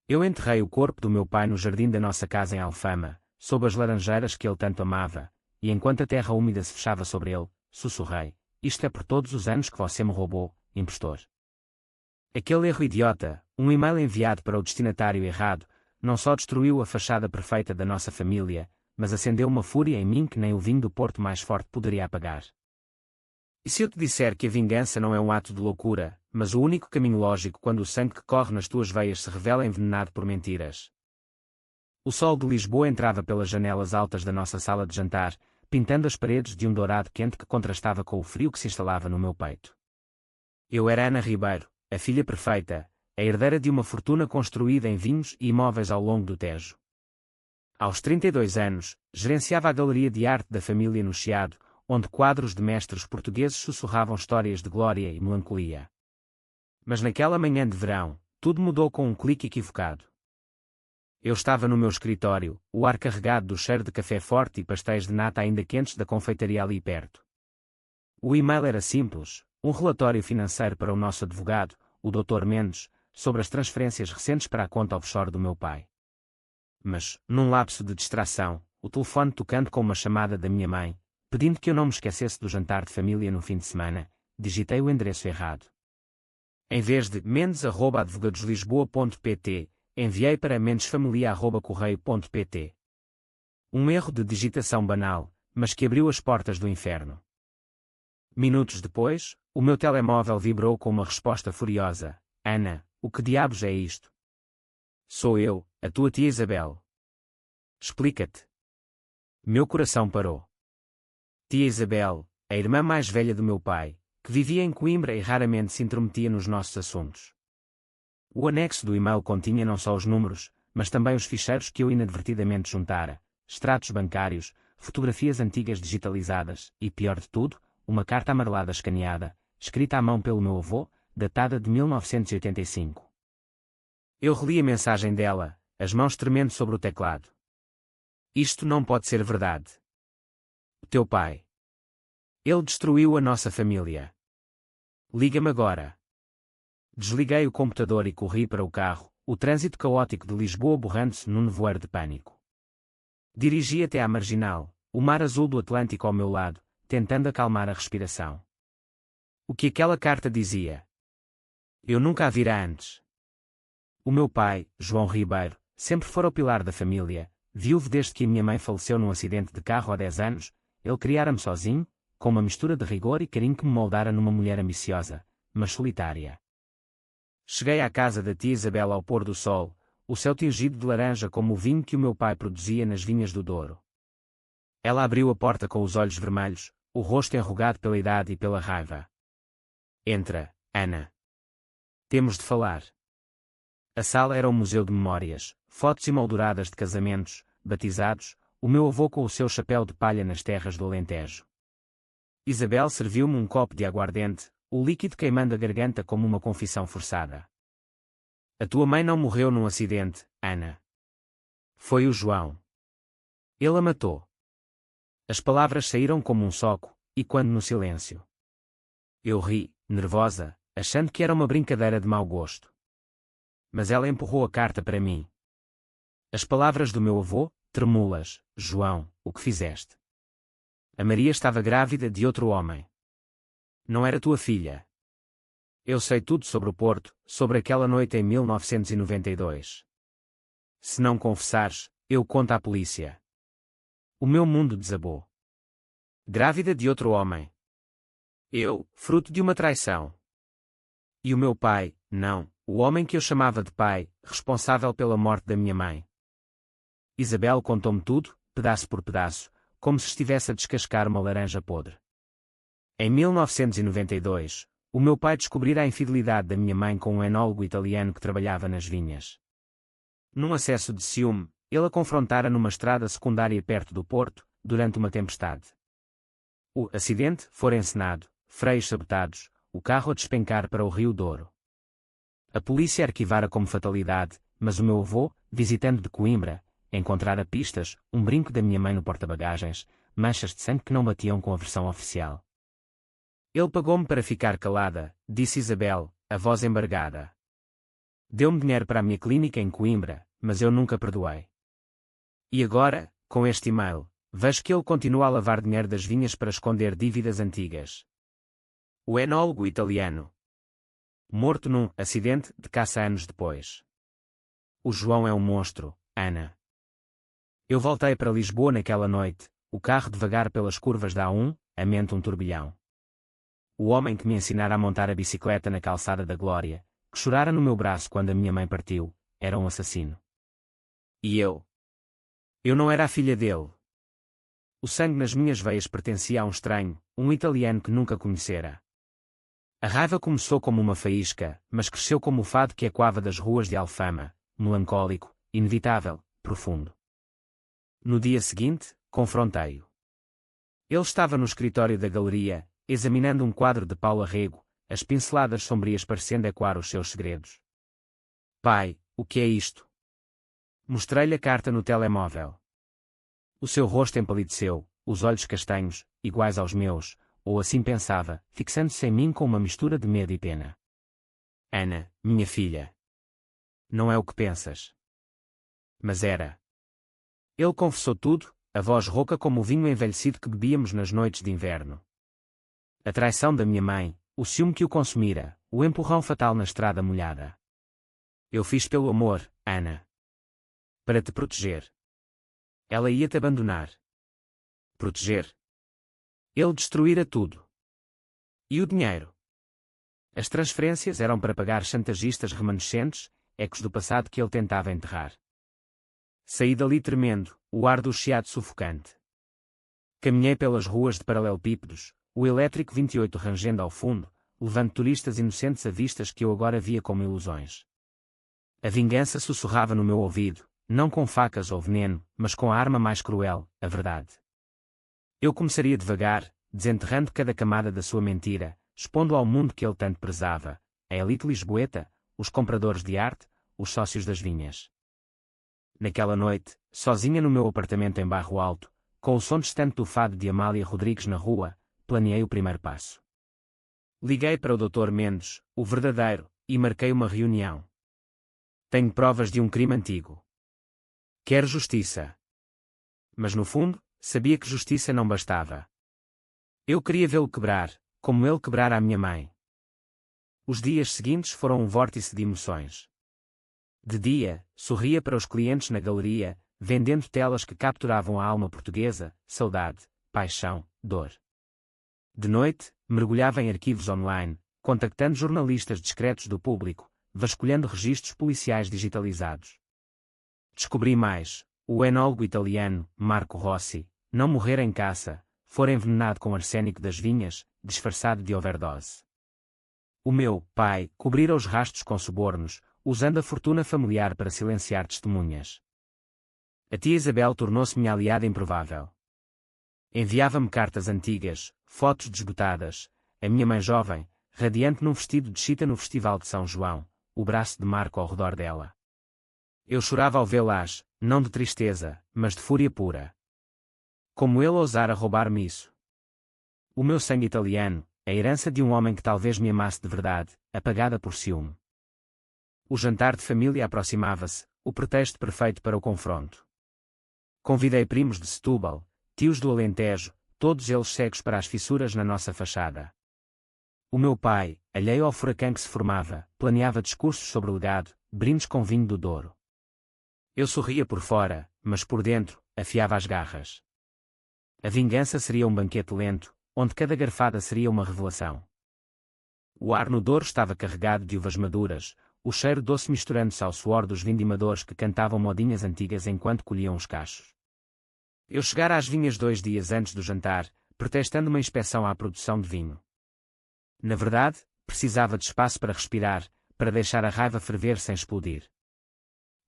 Eu enterrei o corpo do meu pai no jardim da nossa casa em Alfama, sob as laranjeiras que ele tanto amava, e enquanto a terra úmida se fechava sobre ele, sussurrei: isto é por todos os anos que você me roubou, impostor. Aquele erro idiota, um e-mail enviado para o destinatário errado, não só destruiu a fachada perfeita da nossa família, mas acendeu uma fúria em mim que nem o vinho do Porto mais forte poderia apagar. E se eu te disser que a vingança não é um ato de loucura, mas o único caminho lógico quando o sangue que corre nas tuas veias se revela envenenado por mentiras? O sol de Lisboa entrava pelas janelas altas da nossa sala de jantar, pintando as paredes de um dourado quente que contrastava com o frio que se instalava no meu peito. Eu era Ana Ribeiro, a filha perfeita, a herdeira de uma fortuna construída em vinhos e imóveis ao longo do Tejo. Aos 32 anos, gerenciava a galeria de arte da família no Chiado, onde quadros de mestres portugueses sussurravam histórias de glória e melancolia. Mas naquela manhã de verão, tudo mudou com um clique equivocado. Eu estava no meu escritório, o ar carregado do cheiro de café forte e pastéis de nata ainda quentes da confeitaria ali perto. O e-mail era simples, um relatório financeiro para o nosso advogado, o Dr. Mendes, sobre as transferências recentes para a conta offshore do meu pai. Mas, num lapso de distração, o telefone tocando com uma chamada da minha mãe, pedindo que eu não me esquecesse do jantar de família no fim de semana, digitei o endereço errado. Em vez de mendes@advogadoslisboa.pt, enviei para mendesfamilia@correio.pt. Um erro de digitação banal, mas que abriu as portas do inferno. Minutos depois, o meu telemóvel vibrou com uma resposta furiosa: Ana, o que diabos é isto? Sou eu, a tua tia Isabel. Explica-te. Meu coração parou. Tia Isabel, a irmã mais velha do meu pai, que vivia em Coimbra e raramente se intrometia nos nossos assuntos. O anexo do e-mail continha não só os números, mas também os ficheiros que eu inadvertidamente juntara, extratos bancários, fotografias antigas digitalizadas e, pior de tudo, uma carta amarelada escaneada, escrita à mão pelo meu avô, datada de 1985. Eu reli a mensagem dela, as mãos tremendo sobre o teclado. Isto não pode ser verdade. O teu pai. Ele destruiu a nossa família. Liga-me agora. Desliguei o computador e corri para o carro, o trânsito caótico de Lisboa borrando-se num nevoeiro de pânico. Dirigi até à Marginal, o mar azul do Atlântico ao meu lado, tentando acalmar a respiração. O que aquela carta dizia? Eu nunca a vira antes. O meu pai, João Ribeiro, sempre fora o pilar da família, viúvo desde que a minha mãe faleceu num acidente de carro há 10 anos, ele criara-me sozinho, com uma mistura de rigor e carinho que me moldara numa mulher ambiciosa, mas solitária. Cheguei à casa da tia Isabel ao pôr do sol, o céu tingido de laranja como o vinho que o meu pai produzia nas vinhas do Douro. Ela abriu a porta com os olhos vermelhos, o rosto enrugado pela idade e pela raiva. Entra, Ana. Temos de falar. A sala era um museu de memórias, fotos emolduradas de casamentos, batizados, o meu avô com o seu chapéu de palha nas terras do Alentejo. Isabel serviu-me um copo de aguardente, o líquido queimando a garganta como uma confissão forçada. A tua mãe não morreu num acidente, Ana. Foi o João. Ele a matou. As palavras saíram como um soco, e quando no silêncio. Eu ri, nervosa, achando que era uma brincadeira de mau gosto. Mas ela empurrou a carta para mim. As palavras do meu avô, tremulas: João, o que fizeste? A Maria estava grávida de outro homem. Não era tua filha. Eu sei tudo sobre o Porto, sobre aquela noite em 1992. Se não confessares, eu conto à polícia. O meu mundo desabou. Grávida de outro homem. Eu, fruto de uma traição. E o meu pai, não, o homem que eu chamava de pai, responsável pela morte da minha mãe. Isabel contou-me tudo, pedaço por pedaço, como se estivesse a descascar uma laranja podre. Em 1992, o meu pai descobrira a infidelidade da minha mãe com um enólogo italiano que trabalhava nas vinhas. Num acesso de ciúme, ele a confrontara numa estrada secundária perto do Porto, durante uma tempestade. O acidente fora encenado, freios sabotados, o carro a despencar para o Rio Douro. A polícia arquivara como fatalidade, mas o meu avô, visitando de Coimbra, encontrara pistas, um brinco da minha mãe no porta-bagagens, manchas de sangue que não batiam com a versão oficial. Ele pagou-me para ficar calada, disse Isabel, a voz embargada. Deu-me dinheiro para a minha clínica em Coimbra, mas eu nunca perdoei. E agora, com este e-mail, vejo que ele continua a lavar dinheiro das vinhas para esconder dívidas antigas. O enólogo italiano. Morto num acidente de caça anos depois. O João é um monstro, Ana. Eu voltei para Lisboa naquela noite, o carro devagar pelas curvas da A1, a mente um turbilhão. O homem que me ensinara a montar a bicicleta na calçada da Glória, que chorara no meu braço quando a minha mãe partiu, era um assassino. E eu? Eu não era a filha dele. O sangue nas minhas veias pertencia a um estranho, um italiano que nunca conhecera. A raiva começou como uma faísca, mas cresceu como o fado que ecoava das ruas de Alfama, melancólico, inevitável, profundo. No dia seguinte, confrontei-o. Ele estava no escritório da galeria, examinando um quadro de Paulo Arrego, as pinceladas sombrias parecendo ecoar os seus segredos. Pai, o que é isto? Mostrei-lhe a carta no telemóvel. O seu rosto empalideceu, os olhos castanhos, iguais aos meus, ou assim pensava, fixando-se em mim com uma mistura de medo e pena. Ana, minha filha. Não é o que pensas. Mas era. Ele confessou tudo, a voz rouca como o vinho envelhecido que bebíamos nas noites de inverno. A traição da minha mãe, o ciúme que o consumira, o empurrão fatal na estrada molhada. Eu fiz pelo amor, Ana. Para te proteger. Ela ia-te abandonar. Proteger. Ele destruíra tudo. E o dinheiro? As transferências eram para pagar chantagistas remanescentes, ecos do passado que ele tentava enterrar. Saí dali tremendo, o ar do chiado sufocante. Caminhei pelas ruas de paralelepípedos, o elétrico 28 rangendo ao fundo, levando turistas inocentes a vistas que eu agora via como ilusões. A vingança sussurrava no meu ouvido, não com facas ou veneno, mas com a arma mais cruel, a verdade. Eu começaria devagar, desenterrando cada camada da sua mentira, expondo ao mundo que ele tanto prezava, a elite lisboeta, os compradores de arte, os sócios das vinhas. Naquela noite, sozinha no meu apartamento em Barro Alto, com o som distante do fado de Amália Rodrigues na rua, planeei o primeiro passo. Liguei para o Dr. Mendes, o verdadeiro, e marquei uma reunião. Tenho provas de um crime antigo. Quero justiça. Mas no fundo, sabia que justiça não bastava. Eu queria vê-lo quebrar, como ele quebrara a minha mãe. Os dias seguintes foram um vórtice de emoções. De dia, sorria para os clientes na galeria, vendendo telas que capturavam a alma portuguesa, saudade, paixão, dor. De noite, mergulhava em arquivos online, contactando jornalistas discretos do público, vasculhando registros policiais digitalizados. Descobri mais. O enólogo italiano, Marco Rossi, não morrera em caça, fora envenenado com arsênico das vinhas, disfarçado de overdose. O meu pai cobrira os rastros com subornos, usando a fortuna familiar para silenciar testemunhas. A tia Isabel tornou-se minha aliada improvável. Enviava-me cartas antigas, fotos desbotadas, a minha mãe jovem, radiante num vestido de chita no Festival de São João, o braço de Marco ao redor dela. Eu chorava ao vê-las, não de tristeza, mas de fúria pura. Como ele ousara roubar-me isso? O meu sangue italiano, a herança de um homem que talvez me amasse de verdade, apagada por ciúme. O jantar de família aproximava-se, o pretexto perfeito para o confronto. Convidei primos de Setúbal, tios do Alentejo, todos eles cegos para as fissuras na nossa fachada. O meu pai, alheio ao furacão que se formava, planeava discursos sobre o legado, brindes com vinho do Douro. Eu sorria por fora, mas por dentro, afiava as garras. A vingança seria um banquete lento, onde cada garfada seria uma revelação. O ar no Douro estava carregado de uvas maduras, o cheiro doce misturando-se ao suor dos vindimadores que cantavam modinhas antigas enquanto colhiam os cachos. Eu chegara às vinhas 2 dias antes do jantar, pretextando uma inspeção à produção de vinho. Na verdade, precisava de espaço para respirar, para deixar a raiva ferver sem explodir.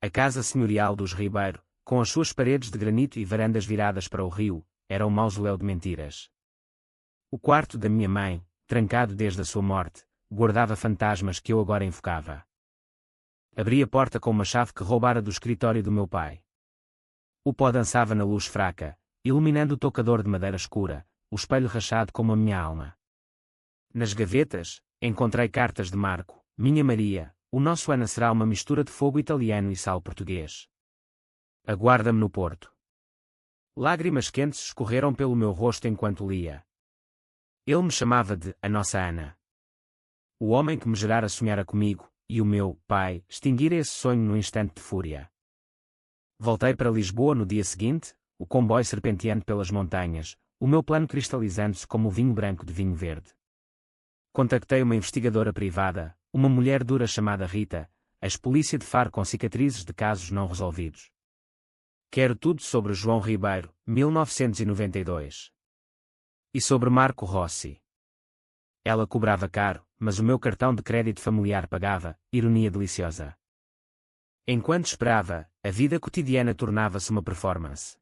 A casa senhorial dos Ribeiro, com as suas paredes de granito e varandas viradas para o rio, era um mausoléu de mentiras. O quarto da minha mãe, trancado desde a sua morte, guardava fantasmas que eu agora invocava. Abri a porta com uma chave que roubara do escritório do meu pai. O pó dançava na luz fraca, iluminando o toucador de madeira escura, o espelho rachado como a minha alma. Nas gavetas, encontrei cartas de Marco, minha Maria, o nosso Ana será uma mistura de fogo italiano e sal português. Aguarda-me no Porto. Lágrimas quentes escorreram pelo meu rosto enquanto lia. Ele me chamava de a nossa Ana. O homem que me gerara sonhara comigo, e o meu pai extinguira esse sonho no instante de fúria. Voltei para Lisboa no dia seguinte, o comboio serpenteando pelas montanhas, o meu plano cristalizando-se como o vinho branco de vinho verde. Contactei uma investigadora privada, uma mulher dura chamada Rita, ex-polícia de Faro com cicatrizes de casos não resolvidos. Quero tudo sobre João Ribeiro, 1992. E sobre Marco Rossi. Ela cobrava caro, mas o meu cartão de crédito familiar pagava, ironia deliciosa. Enquanto esperava, a vida cotidiana tornava-se uma performance.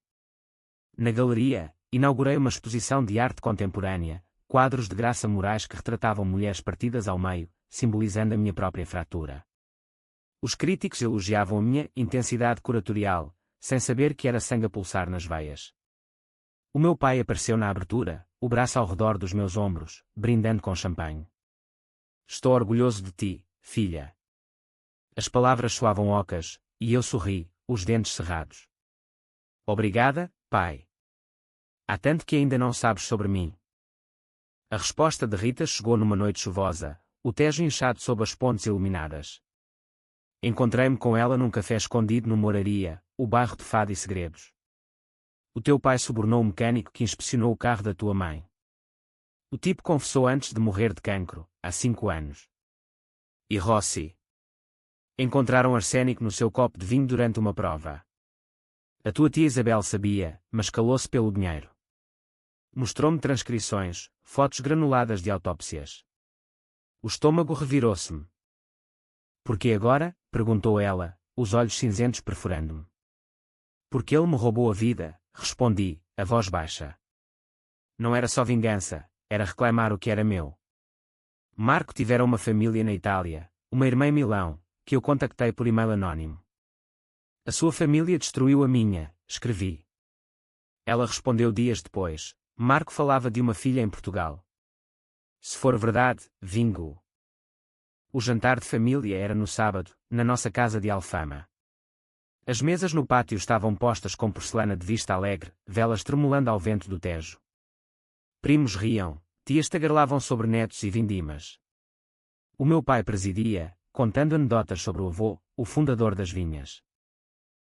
Na galeria, inaugurei uma exposição de arte contemporânea, quadros de Graça Moraes que retratavam mulheres partidas ao meio, simbolizando a minha própria fratura. Os críticos elogiavam a minha intensidade curatorial, sem saber que era sangue a pulsar nas veias. O meu pai apareceu na abertura, o braço ao redor dos meus ombros, brindando com champanhe. Estou orgulhoso de ti, filha. As palavras soavam ocas, e eu sorri, os dentes cerrados. Obrigada, pai. Há tanto que ainda não sabes sobre mim. A resposta de Rita chegou numa noite chuvosa, o Tejo inchado sob as pontes iluminadas. Encontrei-me com ela num café escondido no Moraria, o bairro de Fado e Segredos. O teu pai subornou o mecânico que inspecionou o carro da tua mãe. O tipo confessou antes de morrer de cancro, há 5 anos. E Rossi? Encontraram arsênico no seu copo de vinho durante uma prova. A tua tia Isabel sabia, mas calou-se pelo dinheiro. Mostrou-me transcrições, fotos granuladas de autópsias. O estômago revirou-se-me. Por que agora? Perguntou ela, os olhos cinzentos perfurando-me. Porque ele me roubou a vida, respondi, a voz baixa. Não era só vingança, era reclamar o que era meu. Marco tivera uma família na Itália, uma irmã em Milão, que eu contactei por e-mail anónimo. A sua família destruiu a minha, escrevi. Ela respondeu dias depois, Marco falava de uma filha em Portugal. Se for verdade, vingo. O jantar de família era no sábado, na nossa casa de Alfama. As mesas no pátio estavam postas com porcelana de vista alegre, velas tremulando ao vento do Tejo. Primos riam, tias tagarelavam sobre netos e vindimas. O meu pai presidia, contando anedotas sobre o avô, o fundador das vinhas.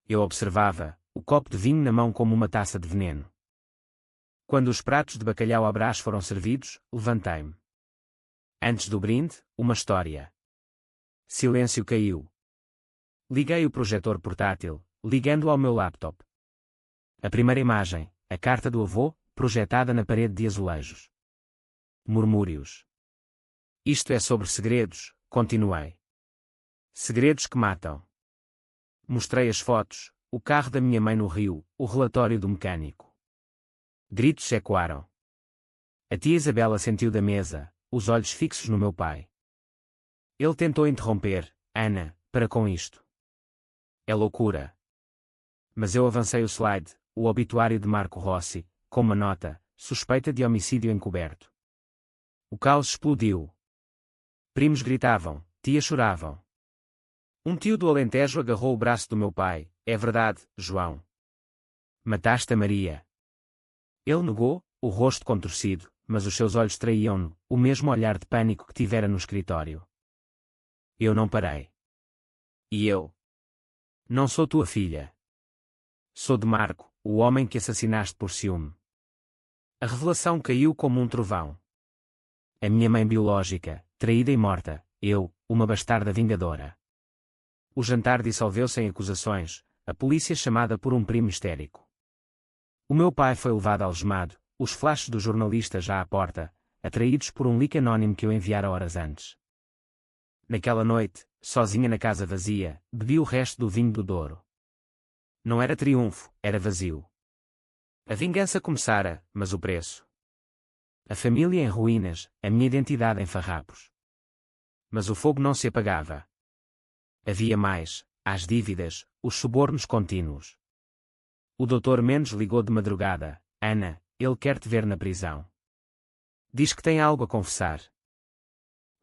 Eu observava, o copo de vinho na mão como uma taça de veneno. Quando os pratos de bacalhau à Brás foram servidos, levantei-me. Antes do brinde, uma história. Silêncio caiu. Liguei o projetor portátil, ligando-o ao meu laptop. A primeira imagem, a carta do avô, projetada na parede de azulejos. Murmúrios. Isto é sobre segredos, continuei. Segredos que matam. Mostrei as fotos, o carro da minha mãe no rio, o relatório do mecânico. Gritos ecoaram. A tia Isabela sentiu da mesa, os olhos fixos no meu pai. Ele tentou interromper, Ana, para com isto. É loucura. Mas eu avancei o slide, o obituário de Marco Rossi, com uma nota, suspeita de homicídio encoberto. O caos explodiu. Primos gritavam, tias choravam. Um tio do Alentejo agarrou o braço do meu pai, é verdade, João. Mataste a Maria. Ele negou, o rosto contorcido, mas os seus olhos traíam-no, o mesmo olhar de pânico que tivera no escritório. Eu não parei. E eu? Não sou tua filha. Sou de Marco, o homem que assassinaste por ciúme. A revelação caiu como um trovão. A minha mãe biológica, traída e morta, eu, uma bastarda vingadora. O jantar dissolveu-se em acusações, a polícia chamada por um primo histérico. O meu pai foi levado algemado, os flashes do jornalista já à porta, atraídos por um leak anónimo que eu enviara horas antes. Naquela noite, sozinha na casa vazia, bebi o resto do vinho do Douro. Não era triunfo, era vazio. A vingança começara, mas o preço. A família em ruínas, a minha identidade em farrapos. Mas o fogo não se apagava. Havia mais, as dívidas, os subornos contínuos. O Dr. Mendes ligou de madrugada, Ana, ele quer te ver na prisão. Diz que tem algo a confessar.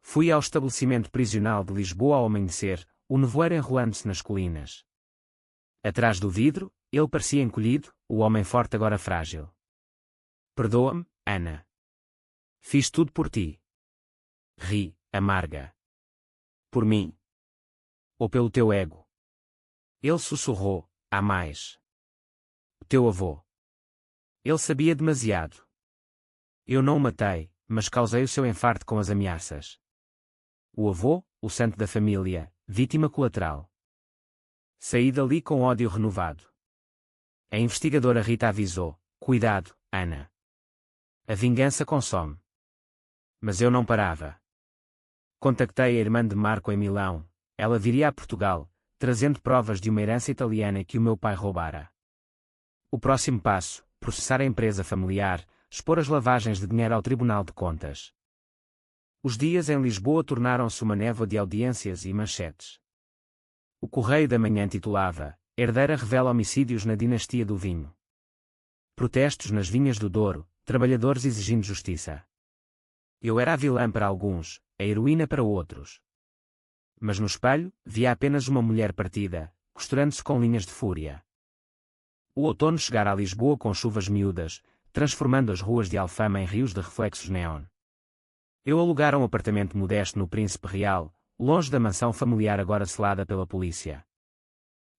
Fui ao estabelecimento prisional de Lisboa ao amanhecer, o nevoeiro enrolando-se nas colinas. Atrás do vidro, ele parecia encolhido, o homem forte agora frágil. Perdoa-me, Ana. Fiz tudo por ti. Ri, amarga. Por mim. Ou pelo teu ego. Ele sussurrou, há mais. O teu avô. Ele sabia demasiado. Eu não o matei, mas causei o seu infarto com as ameaças. O avô, o santo da família, vítima colateral. Saí dali com ódio renovado. A investigadora Rita avisou, cuidado, Ana. A vingança consome. Mas eu não parava. Contactei a irmã de Marco em Milão. Ela viria a Portugal, trazendo provas de uma herança italiana que o meu pai roubara. O próximo passo, processar a empresa familiar, expor as lavagens de dinheiro ao Tribunal de Contas. Os dias em Lisboa tornaram-se uma névoa de audiências e manchetes. O Correio da Manhã titulava, Herdeira revela homicídios na dinastia do vinho. Protestos nas vinhas do Douro, trabalhadores exigindo justiça. Eu era a vilã para alguns, a heroína para outros. Mas no espelho, via apenas uma mulher partida, costurando-se com linhas de fúria. O outono chegara a Lisboa com chuvas miúdas, transformando as ruas de Alfama em rios de reflexos neon. Eu alugara um apartamento modesto no Príncipe Real, longe da mansão familiar agora selada pela polícia.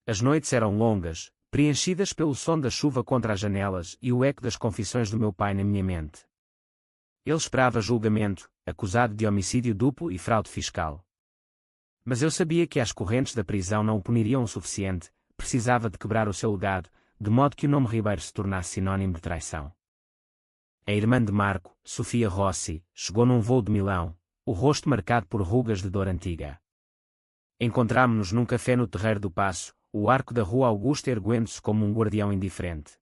As noites eram longas, preenchidas pelo som da chuva contra as janelas e o eco das confissões do meu pai na minha mente. Ele esperava julgamento, acusado de homicídio duplo e fraude fiscal. Mas eu sabia que as correntes da prisão não o puniriam o suficiente, precisava de quebrar o seu legado, de modo que o nome Ribeiro se tornasse sinónimo de traição. A irmã de Marco, Sofia Rossi, chegou num voo de Milão, o rosto marcado por rugas de dor antiga. Encontrámo-nos num café no Terreiro do Paço, o arco da Rua Augusta erguendo-se como um guardião indiferente.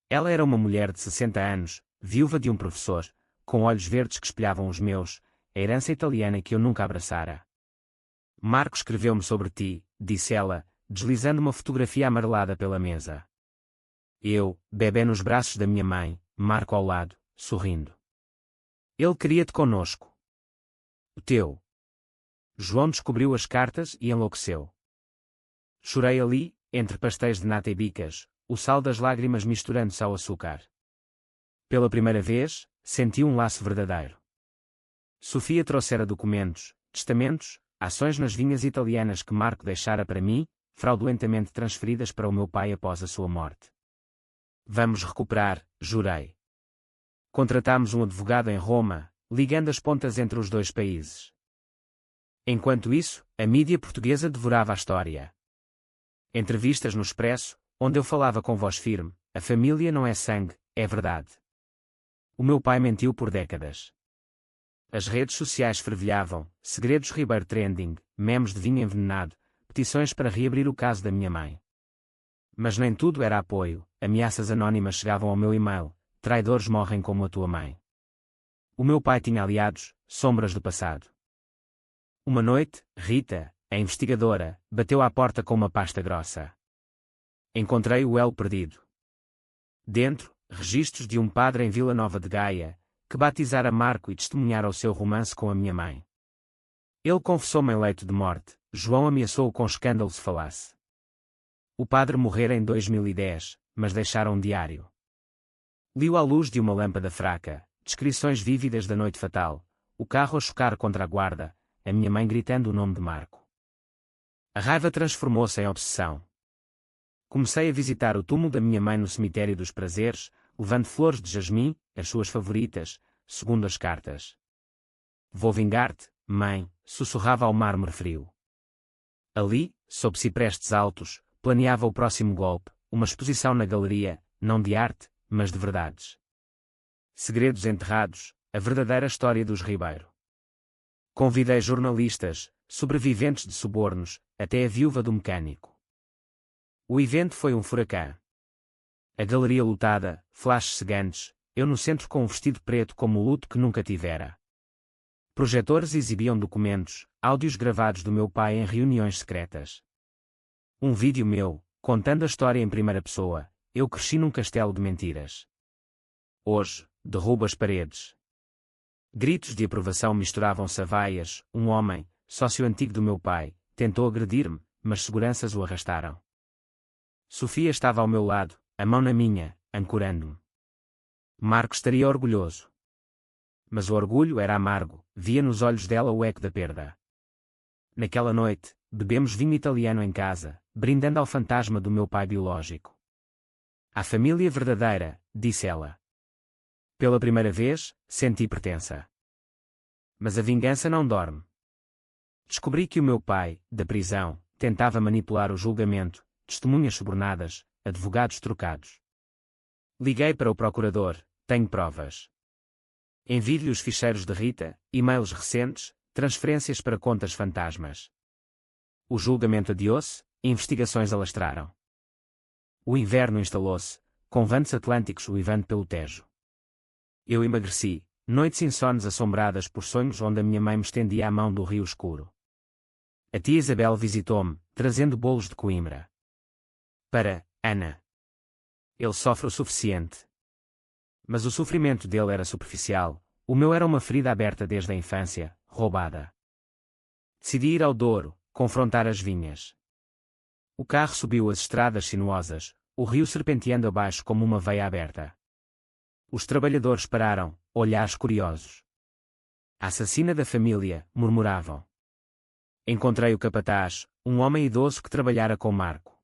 Ela era uma mulher de 60 anos, viúva de um professor, com olhos verdes que espelhavam os meus, a herança italiana que eu nunca abraçara. Marco escreveu-me sobre ti, disse ela, deslizando uma fotografia amarelada pela mesa. Eu, bebé nos braços da minha mãe, Marco ao lado, sorrindo. Ele queria-te conosco. O teu. João descobriu as cartas e enlouqueceu. Chorei ali, entre pastéis de nata e bicas, o sal das lágrimas misturando-se ao açúcar. Pela primeira vez, senti um laço verdadeiro. Sofia trouxera documentos, testamentos, ações nas vinhas italianas que Marco deixara para mim, fraudulentamente transferidas para o meu pai após a sua morte. Vamos recuperar, jurei. Contratámos um advogado em Roma, ligando as pontas entre os dois países. Enquanto isso, a mídia portuguesa devorava a história. Entrevistas no Expresso, onde eu falava com voz firme, a família não é sangue, é verdade. O meu pai mentiu por décadas. As redes sociais fervilhavam, segredos Ribeiro trending, memes de vinho envenenado, petições para reabrir o caso da minha mãe. Mas nem tudo era apoio, ameaças anónimas chegavam ao meu e-mail, traidores morrem como a tua mãe. O meu pai tinha aliados, sombras do passado. Uma noite, Rita, a investigadora, bateu à porta com uma pasta grossa. Encontrei o elo perdido. Dentro, registros de um padre em Vila Nova de Gaia, que batizara Marco e testemunhara o seu romance com a minha mãe. Ele confessou-me em leito de morte, João ameaçou-o com escândalo se falasse. O padre morrera em 2010, mas deixara um diário. Li-o à luz de uma lâmpada fraca, descrições vívidas da noite fatal, o carro a chocar contra a guarda, a minha mãe gritando o nome de Marco. A raiva transformou-se em obsessão. Comecei a visitar o túmulo da minha mãe no cemitério dos Prazeres, levando flores de jasmim, as suas favoritas, segundo as cartas. Vou vingar-te, mãe, sussurrava ao mármore frio. Ali, sob ciprestes altos, planeava o próximo golpe, uma exposição na galeria, não de arte, mas de verdades. Segredos enterrados, a verdadeira história dos Ribeiro. Convidei jornalistas, sobreviventes de subornos, até a viúva do mecânico. O evento foi um furacão. A galeria lotada, flashes cegantes, eu no centro com um vestido preto como o luto que nunca tivera. Projetores exibiam documentos, áudios gravados do meu pai em reuniões secretas. Um vídeo meu, contando a história em primeira pessoa, eu cresci num castelo de mentiras. Hoje, derrubo as paredes. Gritos de aprovação misturavam-se a vaias. Um homem, sócio antigo do meu pai, tentou agredir-me, mas seguranças o arrastaram. Sofia estava ao meu lado, a mão na minha, ancorando-me. Marco estaria orgulhoso. Mas o orgulho era amargo, via nos olhos dela o eco da perda. Naquela noite, bebemos vinho italiano em casa, brindando ao fantasma do meu pai biológico. À família verdadeira, disse ela. Pela primeira vez, senti pertença. Mas a vingança não dorme. Descobri que o meu pai, da prisão, tentava manipular o julgamento, testemunhas subornadas, advogados trocados. Liguei para o procurador, tenho provas. Envie-lhe os ficheiros de Rita, e-mails recentes, transferências para contas fantasmas. O julgamento adiou-se, investigações alastraram. O inverno instalou-se, com ventos atlânticos uivando pelo Tejo. Eu emagreci, noites insones assombradas por sonhos onde a minha mãe me estendia a mão do rio escuro. A tia Isabel visitou-me, trazendo bolos de Coimbra. Para Ana. Ele sofre o suficiente. Mas o sofrimento dele era superficial, o meu era uma ferida aberta desde a infância, roubada. Decidi ir ao Douro, confrontar as vinhas. O carro subiu as estradas sinuosas, o rio serpenteando abaixo como uma veia aberta. Os trabalhadores pararam, olhares curiosos. A assassina da família, murmuravam. Encontrei o capataz, um homem idoso que trabalhara com Marco.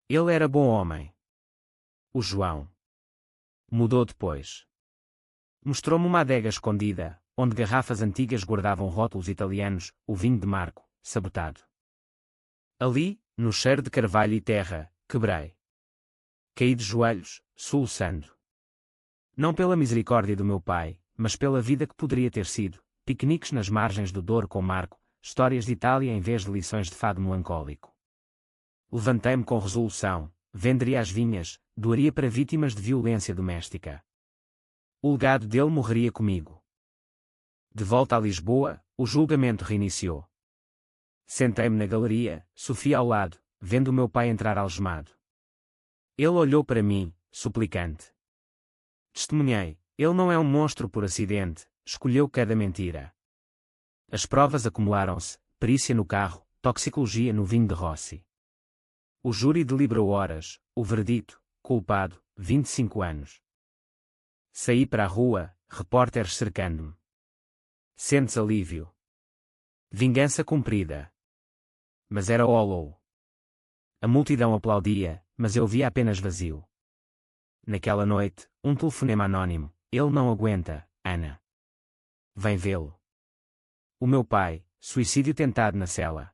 Ele era bom homem. O João. Mudou depois. Mostrou-me uma adega escondida, onde garrafas antigas guardavam rótulos italianos, o vinho de Marco, sabotado. Ali, no cheiro de carvalho e terra, quebrei. Caí de joelhos, soluçando. Não pela misericórdia do meu pai, mas pela vida que poderia ter sido, piqueniques nas margens do Douro com Marco, histórias de Itália em vez de lições de fado melancólico. Levantei-me com resolução, venderia as vinhas, doaria para vítimas de violência doméstica. O legado dele morreria comigo. De volta a Lisboa, o julgamento reiniciou. Sentei-me na galeria, Sofia ao lado, vendo o meu pai entrar algemado. Ele olhou para mim, suplicante. Testemunhei, ele não é um monstro por acidente, escolheu cada mentira. As provas acumularam-se, perícia no carro, toxicologia no vinho de Rossi. O júri deliberou horas, o verdito, culpado, 25 anos. Saí para a rua, repórteres cercando-me. Sentes alívio. Vingança cumprida. Mas era hollow. A multidão aplaudia, mas eu via apenas vazio. Naquela noite, um telefonema anônimo, ele não aguenta, Ana. Vem vê-lo. O meu pai, suicídio tentado na cela.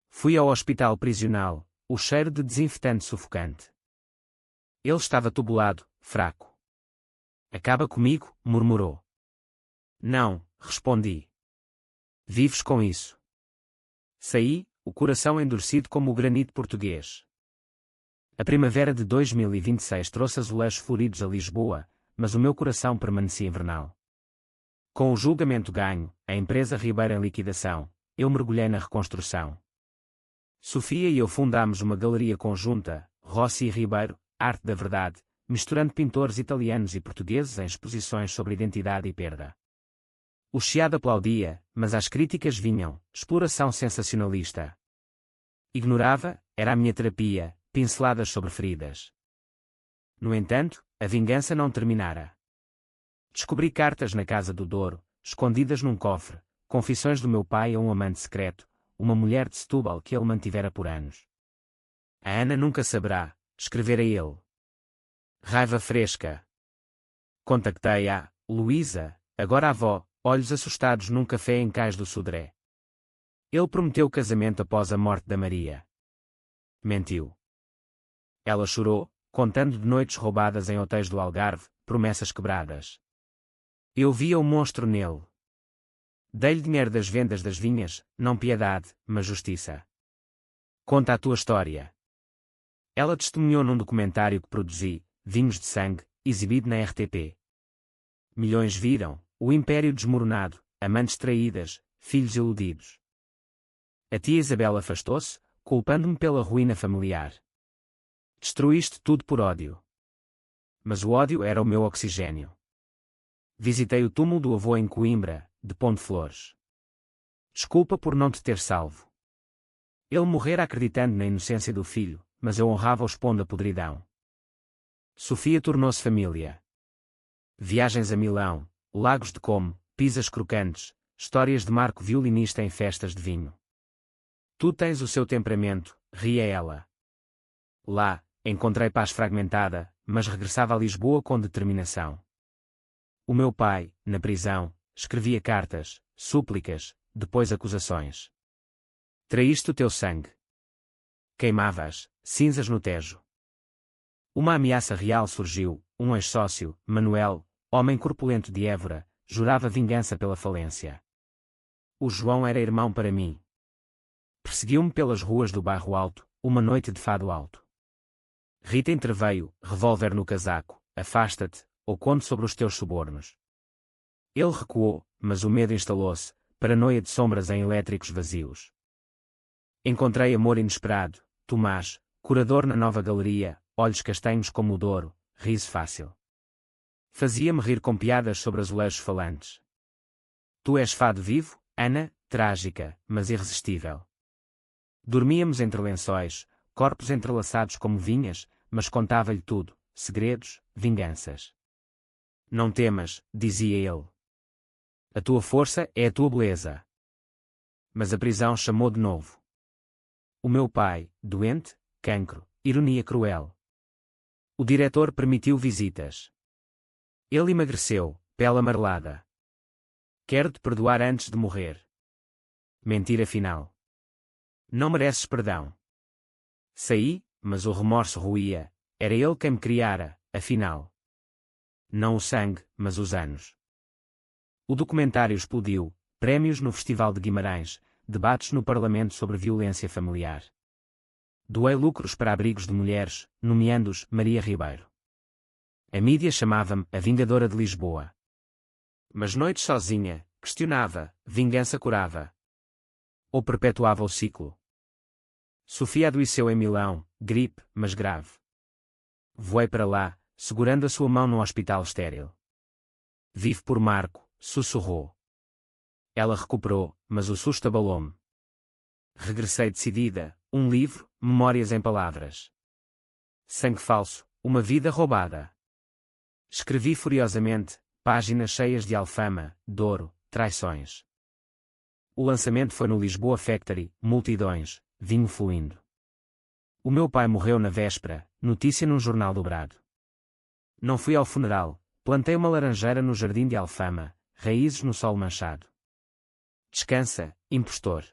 Fui ao hospital prisional, o cheiro de desinfetante sufocante. Ele estava tubulado, fraco. Acaba comigo, murmurou. Não, respondi. Vives com isso. Saí, o coração endurecido como o granito português. A primavera de 2026 trouxe azulejos floridos a Lisboa, mas o meu coração permanecia invernal. Com o julgamento ganho, a empresa Ribeiro em liquidação, eu mergulhei na reconstrução. Sofia e eu fundámos uma galeria conjunta, Rossi e Ribeiro, Arte da Verdade, misturando pintores italianos e portugueses em exposições sobre identidade e perda. O Chiado aplaudia, mas as críticas vinham, exploração sensacionalista. Ignorava, era a minha terapia, pinceladas sobre feridas. No entanto, a vingança não terminara. Descobri cartas na Casa do Douro, escondidas num cofre, confissões do meu pai a um amante secreto, uma mulher de Setúbal que ele mantivera por anos. A Ana nunca saberá, escrevera ele. Raiva fresca. Contactei a Luísa, agora avó, olhos assustados num café em Cais do Sodré. Ele prometeu casamento após a morte da Maria. Mentiu. Ela chorou, contando de noites roubadas em hotéis do Algarve, promessas quebradas. Eu via o monstro nele. Dei-lhe dinheiro das vendas das vinhas, não piedade, mas justiça. Conta a tua história. Ela testemunhou num documentário que produzi, Vinhos de Sangue, exibido na RTP. Milhões viram, o império desmoronado, amantes traídas, filhos iludidos. A tia Isabel afastou-se, culpando-me pela ruína familiar. Destruíste tudo por ódio. Mas o ódio era o meu oxigênio. Visitei o túmulo do avô em Coimbra, de Ponte Flores. Desculpa por não te ter salvo. Ele morrera acreditando na inocência do filho, mas eu honrava-o expondo a podridão. Sofia tornou-se família. Viagens a Milão, Lagos de Como, pizzas crocantes, histórias de Marco violinista em festas de vinho. Tu tens o seu temperamento, ria ela. Lá, encontrei paz fragmentada, mas regressava a Lisboa com determinação. O meu pai, na prisão, escrevia cartas, súplicas, depois acusações. Traíste o teu sangue. Queimavas, cinzas no Tejo. Uma ameaça real surgiu, um ex-sócio, Manuel, homem corpulento de Évora, jurava vingança pela falência. O João era irmão para mim. Perseguiu-me pelas ruas do Bairro Alto, uma noite de fado alto. Rita interveio, revólver no casaco, afasta-te, ou conto sobre os teus subornos. Ele recuou, mas o medo instalou-se, paranoia de sombras em elétricos vazios. Encontrei amor inesperado, Tomás, curador na nova galeria, olhos castanhos como o Douro, riso fácil. Fazia-me rir com piadas sobre azulejos falantes. Tu és fado vivo, Ana, trágica, mas irresistível. Dormíamos entre lençóis, corpos entrelaçados como vinhas, mas contava-lhe tudo, segredos, vinganças. Não temas, dizia ele. A tua força é a tua beleza. Mas a prisão chamou de novo. O meu pai, doente, cancro, ironia cruel. O diretor permitiu visitas. Ele emagreceu, pele amarelada. Quero-te perdoar antes de morrer. Mentira final. Não mereces perdão. Saí, mas o remorso roía, era ele quem me criara, afinal. Não o sangue, mas os anos. O documentário explodiu, prémios no Festival de Guimarães, debates no Parlamento sobre violência familiar. Doei lucros para abrigos de mulheres, nomeando-os Maria Ribeiro. A mídia chamava-me a Vingadora de Lisboa. Mas noites sozinha, questionava, vingança curava. Ou perpetuava o ciclo. Sofia adoeceu em Milão, gripe, mas grave. Voei para lá, segurando a sua mão no hospital estéril. Vive por Marco, sussurrou. Ela recuperou, mas o susto abalou-me. Regressei decidida, um livro, memórias em palavras. Sangue falso, uma vida roubada. Escrevi furiosamente, páginas cheias de alfama, doro, traições. O lançamento foi no Lisboa Factory, multidões, vinho fluindo. O meu pai morreu na véspera, notícia num jornal dobrado. Não fui ao funeral, plantei uma laranjeira no jardim de Alfama, raízes no sol manchado. Descansa, impostor.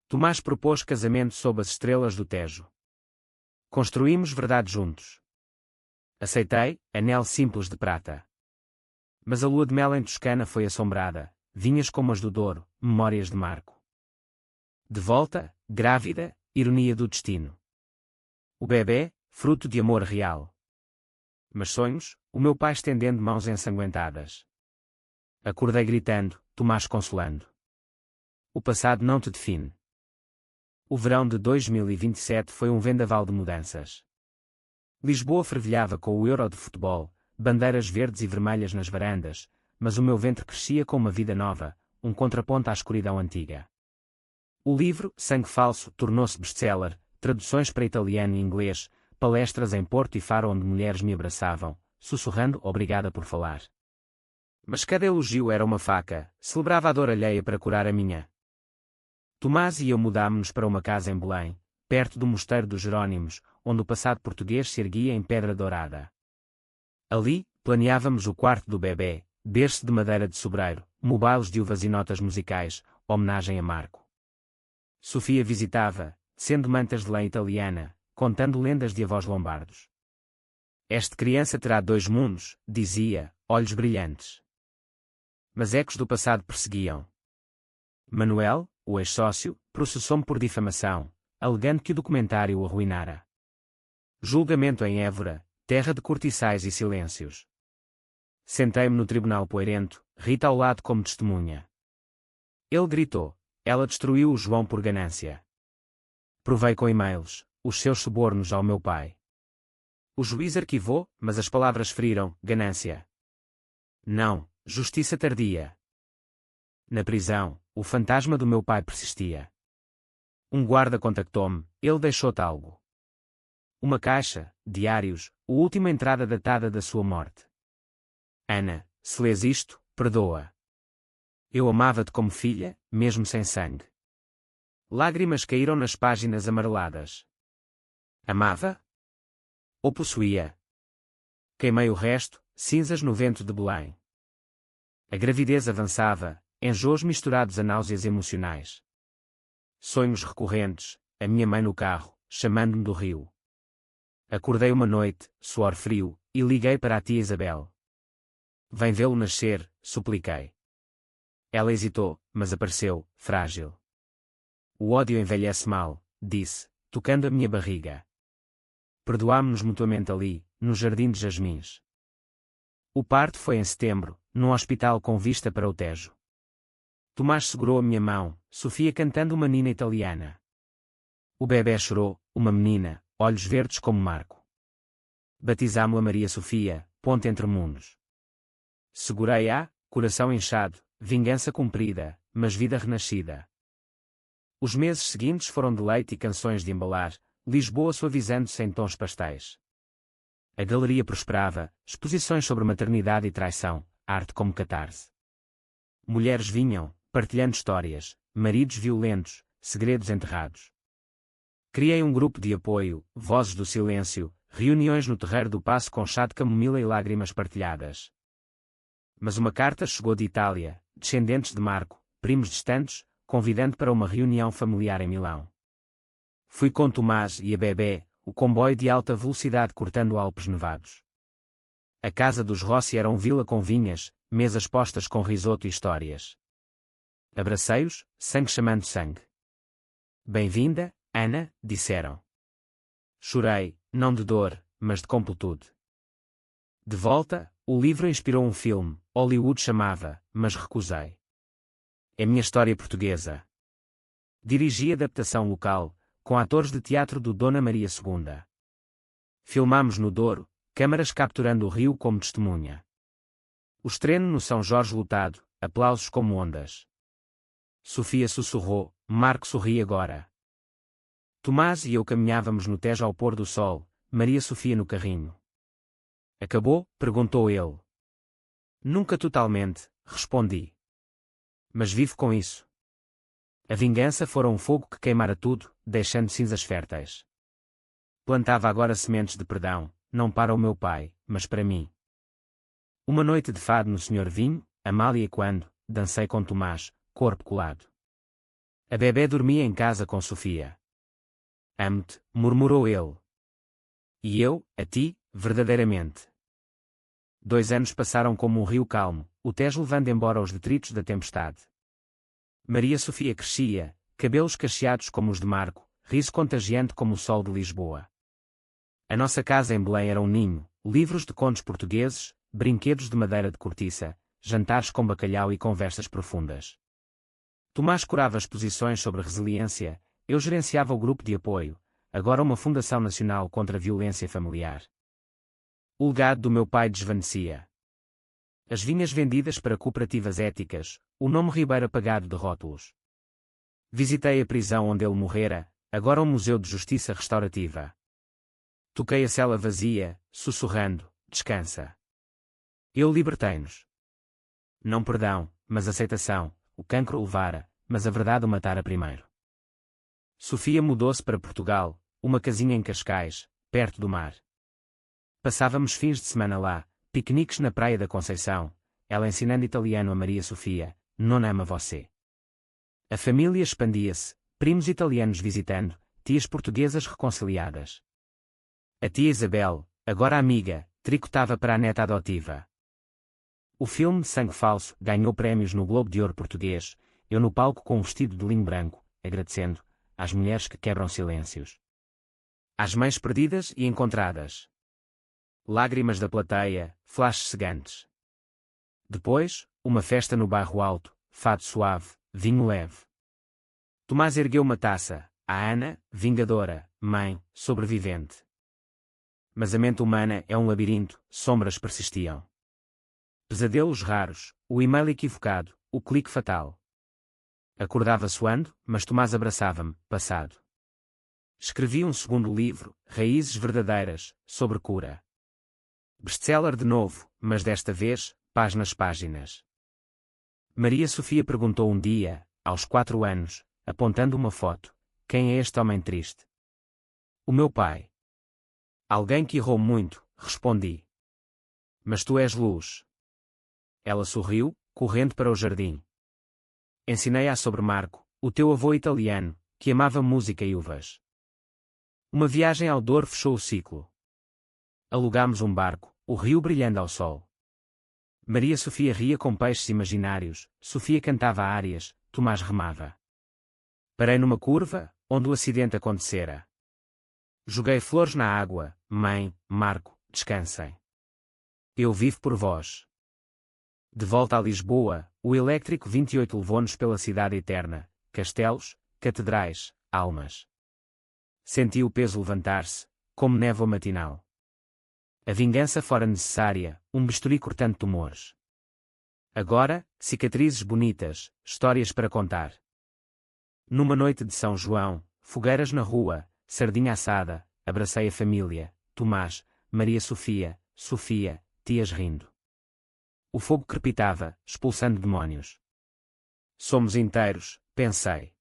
Tomás propôs casamento sob as estrelas do Tejo. Construímos verdade juntos. Aceitei, anel simples de prata. Mas a lua de mel em Toscana foi assombrada, vinhas como as do Douro, memórias de Marco. De volta, grávida, ironia do destino. O bebê, fruto de amor real. Mas sonhos, o meu pai estendendo mãos ensanguentadas. Acordei gritando, Tomás consolando. O passado não te define. O verão de 2027 foi um vendaval de mudanças. Lisboa fervilhava com o Euro de futebol, bandeiras verdes e vermelhas nas varandas, mas o meu ventre crescia com uma vida nova, um contraponto à escuridão antiga. O livro, Sangue Falso, tornou-se best-seller, traduções para italiano e inglês, palestras em Porto e Faro onde mulheres me abraçavam, sussurrando obrigada por falar. Mas cada elogio era uma faca, celebrava a dor alheia para curar a minha. Tomás e eu mudámos-nos para uma casa em Belém, perto do Mosteiro dos Jerónimos, onde o passado português se erguia em pedra dourada. Ali, planeávamos o quarto do bebê, berço de madeira de sobreiro, mobilos de uvas e notas musicais, homenagem a Marco. Sofia visitava, sendo mantas de lã italiana, contando lendas de avós lombardos. Esta criança terá 2 mundos, dizia, olhos brilhantes. Mas ecos do passado perseguiam. Manuel, o ex-sócio, processou-me por difamação, alegando que o documentário o arruinara. Julgamento em Évora, terra de cortiçais e silêncios. Sentei-me no tribunal poeirento, Rita ao lado como testemunha. Ele gritou, ela destruiu o João por ganância. Provei com e-mails, os seus subornos ao meu pai. O juiz arquivou, mas as palavras feriram, ganância. Não, justiça tardia. Na prisão, o fantasma do meu pai persistia. Um guarda contactou-me, ele deixou-te algo. Uma caixa, diários, a última entrada datada da sua morte. Ana, se lês isto, perdoa. Eu amava-te como filha, mesmo sem sangue. Lágrimas caíram nas páginas amareladas. Amava? Ou possuía? Queimei o resto, cinzas no vento de Belém. A gravidez avançava, enjoos misturados a náuseas emocionais. Sonhos recorrentes, a minha mãe no carro, chamando-me do rio. Acordei uma noite, suor frio, e liguei para a tia Isabel. Vem vê-lo nascer, supliquei. Ela hesitou, mas apareceu, frágil. O ódio envelhece mal, disse, tocando a minha barriga. Perdoámo-nos mutuamente ali, no jardim de jasmins. O parto foi em setembro, num hospital com vista para o Tejo. Tomás segurou a minha mão, Sofia cantando uma nina italiana. O bebé chorou, uma menina, olhos verdes como Marco. Batizámo-la Maria Sofia, ponte entre mundos. Segurei-a, coração inchado, vingança cumprida, mas vida renascida. Os meses seguintes foram de leite e canções de embalar, Lisboa suavizando-se em tons pastéis. A galeria prosperava, exposições sobre maternidade e traição, arte como catarse. Mulheres vinham, partilhando histórias, maridos violentos, segredos enterrados. Criei um grupo de apoio, vozes do silêncio, reuniões no terreiro do Paço com chá de camomila e lágrimas partilhadas. Mas uma carta chegou de Itália, descendentes de Marco, primos distantes, convidando para uma reunião familiar em Milão. Fui com Tomás e a bebé, o comboio de alta velocidade cortando Alpes nevados. A casa dos Rossi era uma vila com vinhas, mesas postas com risoto e histórias. Abracei-os, sangue chamando sangue. Bem-vinda, Ana, disseram. Chorei, não de dor, mas de completude. De volta, o livro inspirou um filme, Hollywood chamava, mas recusei. É minha história portuguesa. Dirigi adaptação local, com atores de teatro do Dona Maria II. Filmámos no Douro, câmaras capturando o rio como testemunha. O estreno no São Jorge lotado, aplausos como ondas. Sofia sussurrou, Marco sorri agora. Tomás e eu caminhávamos no Tejo ao pôr do sol, Maria Sofia no carrinho. Acabou? Perguntou ele. Nunca totalmente, respondi. Mas vivo com isso. A vingança fora um fogo que queimara tudo, deixando cinzas férteis. Plantava agora sementes de perdão, não para o meu pai, mas para mim. Uma noite de fado no Senhor Vinho, Amália quando, dancei com Tomás, corpo colado. A bebé dormia em casa com Sofia. Amo-te, murmurou ele. E eu, a ti, verdadeiramente. 2 anos passaram como um rio calmo, o Tejo levando embora os detritos da tempestade. Maria Sofia crescia, cabelos cacheados como os de Marco, riso contagiante como o sol de Lisboa. A nossa casa em Belém era um ninho, livros de contos portugueses, brinquedos de madeira de cortiça, jantares com bacalhau e conversas profundas. Tomás curava exposições sobre resiliência, eu gerenciava o grupo de apoio, agora uma fundação nacional contra a violência familiar. O legado do meu pai desvanecia. As vinhas vendidas para cooperativas éticas, o nome Ribeiro apagado de rótulos. Visitei a prisão onde ele morrera, agora um museu de justiça restaurativa. Toquei a cela vazia, sussurrando, descansa. Eu libertei-nos. Não perdão, mas aceitação, o cancro o levara, mas a verdade o matara primeiro. Sofia mudou-se para Portugal, uma casinha em Cascais, perto do mar. Passávamos fins de semana lá, piqueniques na Praia da Conceição, ela ensinando italiano a Maria Sofia, non ama você. A família expandia-se, primos italianos visitando, tias portuguesas reconciliadas. A tia Isabel, agora amiga, tricotava para a neta adotiva. O filme Sangue Falso ganhou prémios no Globo de Ouro português, eu no palco com um vestido de linho branco, agradecendo, às mulheres que quebram silêncios. Às mães perdidas e encontradas. Lágrimas da plateia, flashes cegantes. Depois, uma festa no bairro alto, fado suave, vinho leve. Tomás ergueu uma taça, a Ana, vingadora, mãe, sobrevivente. Mas a mente humana é um labirinto, sombras persistiam. Pesadelos raros, o e-mail equivocado, o clique fatal. Acordava suando, mas Tomás abraçava-me, passado. Escrevi um segundo livro, Raízes Verdadeiras, sobre cura. Best-seller de novo, mas desta vez, páginas. Maria Sofia perguntou um dia, aos 4 anos, apontando uma foto: quem é este homem triste? O meu pai. Alguém que errou muito, respondi. Mas tu és luz. Ela sorriu, correndo para o jardim. Ensinei-a sobre Marco, o teu avô italiano, que amava música e uvas. Uma viagem ao Douro fechou o ciclo. Alugámos um barco, o rio brilhando ao sol. Maria Sofia ria com peixes imaginários, Sofia cantava árias, Tomás remava. Parei numa curva, onde o acidente acontecera. Joguei flores na água, mãe, Marco, descansem. Eu vivo por vós. De volta a Lisboa, o elétrico 28 levou-nos pela cidade eterna, castelos, catedrais, almas. Senti o peso levantar-se, como névoa matinal. A vingança fora necessária, um bisturi cortando tumores. Agora, cicatrizes bonitas, histórias para contar. Numa noite de São João, fogueiras na rua, sardinha assada, abracei a família, Tomás, Maria Sofia, Sofia, tias rindo. O fogo crepitava, expulsando demónios. Somos inteiros, pensei.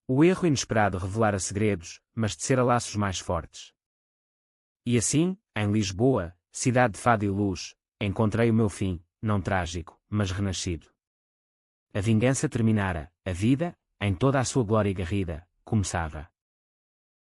O erro inesperado revelara segredos, mas tecera laços mais fortes. E assim, em Lisboa, cidade de fado e luz, encontrei o meu fim, não trágico, mas renascido. A vingança terminara, a vida, em toda a sua glória garrida, começava.